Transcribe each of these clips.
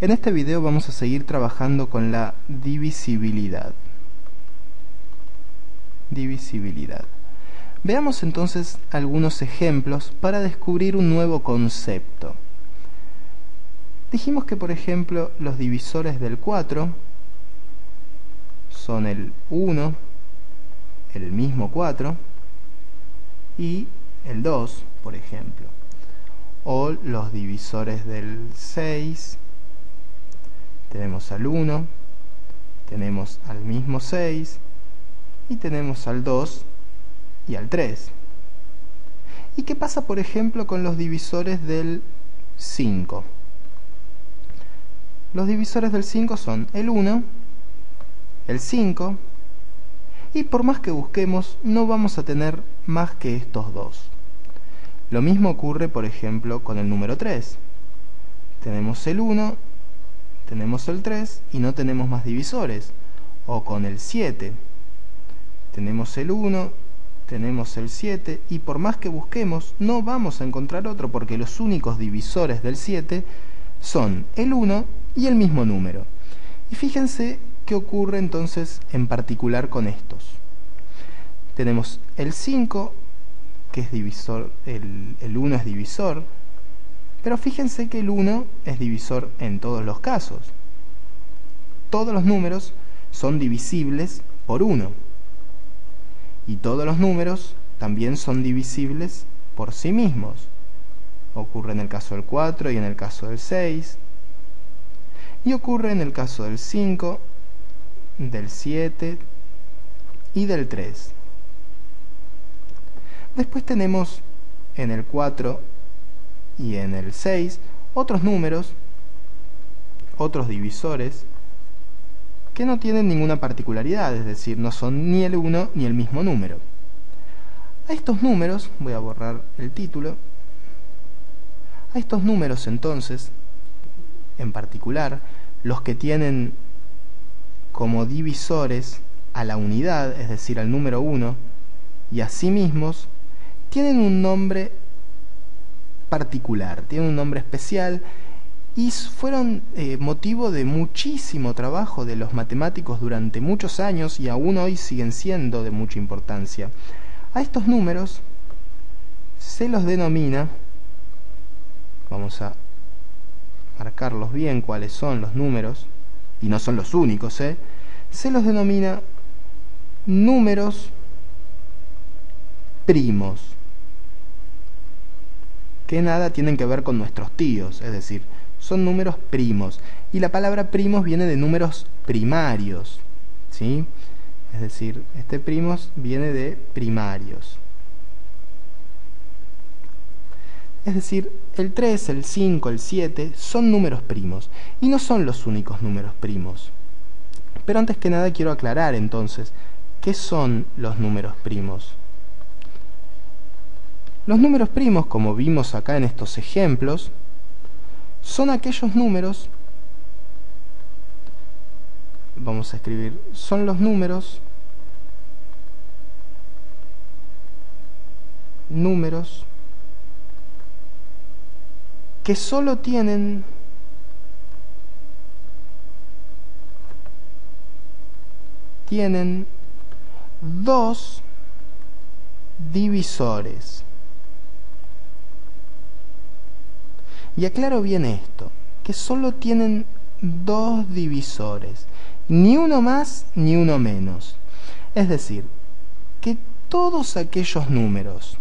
En este video vamos a seguir trabajando con la divisibilidad. Veamos entonces algunos ejemplos para descubrir un nuevo concepto. Dijimos que, por ejemplo, los divisores del 4 son el 1, el mismo 4, y el 2, por ejemplo. O los divisores del 6, tenemos al 1, tenemos al mismo 6, y tenemos al 2 y al 3. ¿Y qué pasa, por ejemplo, con los divisores del 5? Los divisores del 5 son el 1, el 5, y por más que busquemos, no vamos a tener más que estos dos. Lo mismo ocurre, por ejemplo, con el número 3. Tenemos el 1, tenemos el 3 y no tenemos más divisores. O con el 7. Tenemos el 1, tenemos el 7 y por más que busquemos, no vamos a encontrar otro porque los únicos divisores del 7 son el 1 y el mismo número. Y fíjense qué ocurre entonces en particular con estos. Tenemos el 5, que es divisor, el 1 es divisor, pero fíjense que el 1 es divisor en todos los casos. Todos los números son divisibles por 1. Y todos los números también son divisibles por sí mismos. Ocurre en el caso del 4 y en el caso del 6. Y ocurre en el caso del 5, del 7 y del 3. Después tenemos en el 4 y en el 6 otros números, otros divisores, que no tienen ninguna particularidad, es decir, no son ni el 1 ni el mismo número. A estos números, voy a borrar el título, a estos números entonces, en particular, los que tienen como divisores a la unidad, es decir, al número 1, y a sí mismos, tienen un nombre particular, tienen un nombre especial, y fueron motivo de muchísimo trabajo de los matemáticos durante muchos años y aún hoy siguen siendo de mucha importancia. A estos números se los denomina, vamos a marcarlos bien cuáles son los números, y no son los únicos, se los denomina números primos, que nada tienen que ver con nuestros tíos, es decir, son números primos. Y la palabra primos viene de números primarios, ¿sí? Es decir, este primos viene de primarios. Es decir, el 3, el 5, el 7 son números primos y no son los únicos números primos. Pero antes que nada quiero aclarar entonces, ¿qué son los números primos? Los números primos, como vimos acá en estos ejemplos, son aquellos números, vamos a escribir, son los números que solo tienen dos divisores. Y aclaro bien esto, que solo tienen dos divisores, ni uno más ni uno menos. Es decir, que todos aquellos números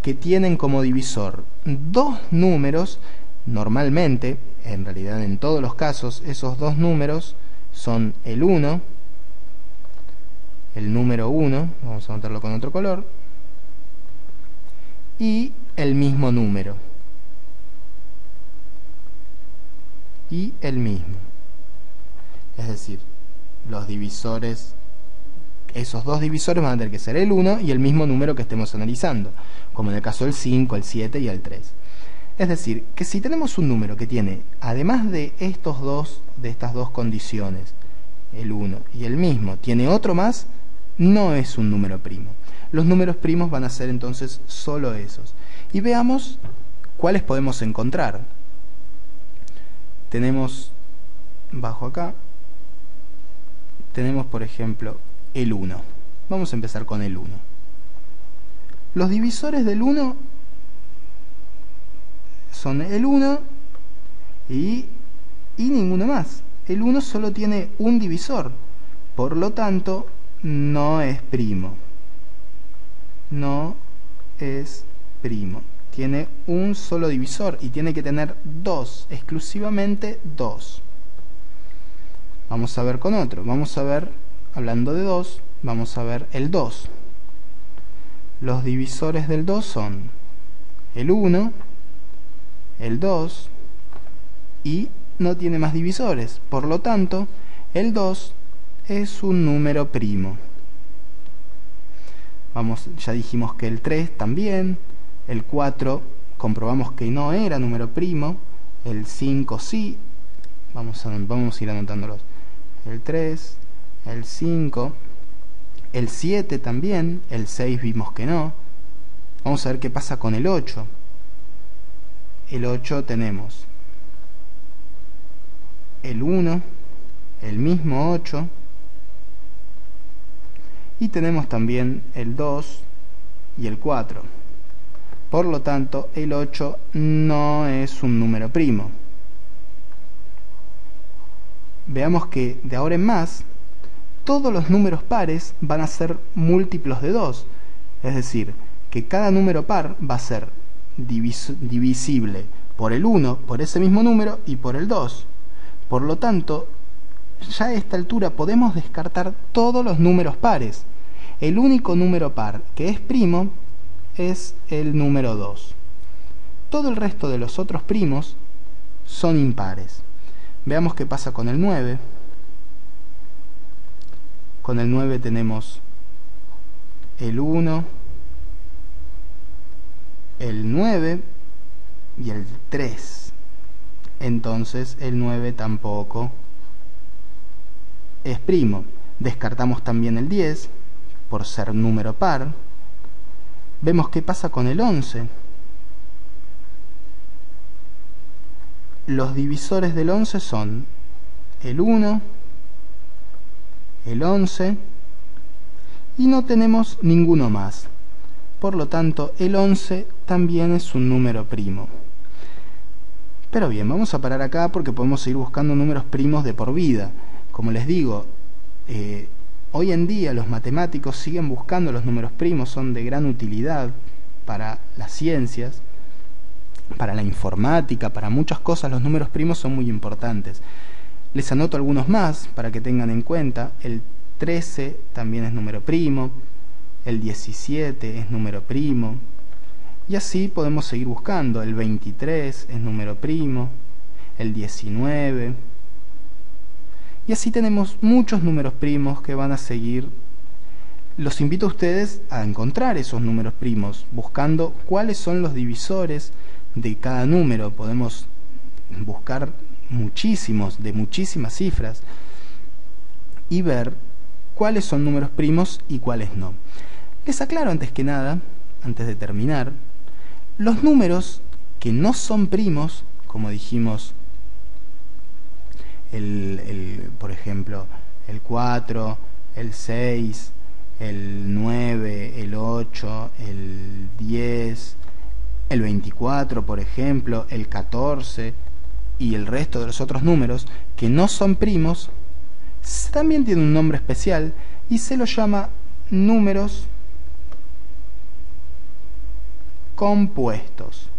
que tienen como divisor dos números, normalmente, en realidad en todos los casos, esos dos números son el 1, el número 1, vamos a anotarlo con otro color, y el mismo número. Y el mismo, es decir, los divisores, esos dos divisores van a tener que ser el 1 y el mismo número que estemos analizando, como en el caso del 5, el 7 y el 3. Es decir, que si tenemos un número que tiene, además de estas dos condiciones, el 1 y el mismo, tiene otro más, no es un número primo. Los números primos van a ser entonces solo esos. Y veamos cuáles podemos encontrar. tenemos, bajo acá, tenemos por ejemplo el 1. Vamos a empezar con el 1. Los divisores del 1 son el 1 y ninguno más. El 1 solo tiene un divisor, por lo tanto no es primo. No es primo. Tiene un solo divisor y tiene que tener 2, exclusivamente 2. Vamos a ver con otro. Vamos a ver, hablando de 2, vamos a ver el 2. Los divisores del 2 son el 1, el 2 y no tiene más divisores. Por lo tanto, el 2 es un número primo. Ya dijimos que el 3 también. El 4 comprobamos que no era número primo. El 5 sí. Vamos a ir anotándolos. El 3, el 5, el 7 también. El 6 vimos que no. Vamos a ver qué pasa con el 8. El 8 tenemos el 1, el mismo 8, y tenemos también el 2 y el 4. Por lo tanto, el 8 no es un número primo. Veamos que de ahora en más, todos los números pares van a ser múltiplos de 2. Es decir, que cada número par va a ser divisible por el 1, por ese mismo número, y por el 2. Por lo tanto, ya a esta altura podemos descartar todos los números pares. El único número par que es primo es el número 2. Todo el resto de los otros primos son impares. Veamos qué pasa con el 9. Con el 9 tenemos el 1, el 9 y el 3. Entonces el 9 tampoco es primo. Descartamos también el 10 por ser número par. Vemos qué pasa con el 11. Los divisores del 11 son el 1, el 11 y no tenemos ninguno más. Por lo tanto, el 11 también es un número primo. Pero bien, vamos a parar acá porque podemos seguir buscando números primos de por vida. Como les digo, hoy en día los matemáticos siguen buscando los números primos, son de gran utilidad para las ciencias, para la informática, para muchas cosas. Los números primos son muy importantes. Les anoto algunos más para que tengan en cuenta. El 13 también es número primo, el 17 es número primo, y así podemos seguir buscando. El 23 es número primo, el 19, y así tenemos muchos números primos que van a seguir. Los invito a ustedes a encontrar esos números primos, buscando cuáles son los divisores de cada número. Podemos buscar muchísimos, de muchísimas cifras, y ver cuáles son números primos y cuáles no. Les aclaro antes que nada, antes de terminar, los números que no son primos, como dijimos, por ejemplo, el 4, el 6, el 9, el 8, el 10, el 24, por ejemplo, el 14 y el resto de los otros números que no son primos, también tiene un nombre especial y se los llama números compuestos.